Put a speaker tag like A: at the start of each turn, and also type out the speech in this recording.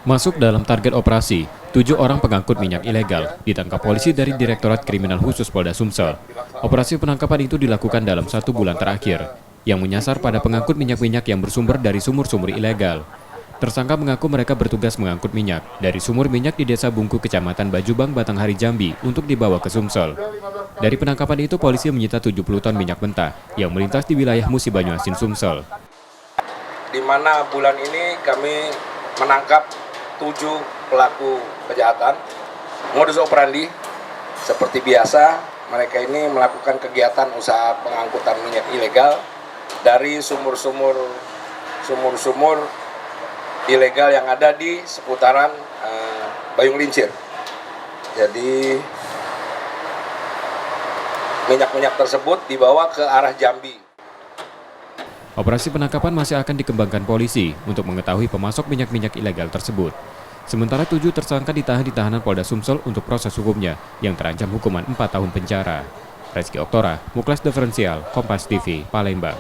A: Masuk dalam target operasi, 7 orang pengangkut minyak ilegal ditangkap polisi dari Direktorat Kriminal Khusus Polda Sumsel. Operasi penangkapan itu dilakukan dalam 1 bulan terakhir, yang menyasar pada pengangkut minyak-minyak yang bersumber dari sumur-sumur ilegal. Tersangka mengaku mereka bertugas mengangkut minyak dari sumur minyak di Desa Bungku, Kecamatan Bajubang, Batanghari, Jambi untuk dibawa ke Sumsel. Dari penangkapan itu, polisi menyita 70 ton minyak mentah yang melintas di wilayah Musi Banyuasin, Sumsel.
B: Di mana bulan ini kami menangkap 7 pelaku kejahatan. Modus operandi seperti biasa, mereka ini melakukan kegiatan usaha pengangkutan minyak ilegal dari sumur-sumur ilegal yang ada di seputaran Bayung Lincir. Jadi minyak-minyak tersebut dibawa ke arah Jambi.
A: Operasi penangkapan masih akan dikembangkan polisi untuk mengetahui pemasok minyak-minyak ilegal tersebut. Sementara 7 tersangka ditahan di tahanan Polda Sumsel untuk proses hukumnya yang terancam hukuman 4 tahun penjara. Reski Oktora, Muklas Diferensial, Kompas TV, Palembang.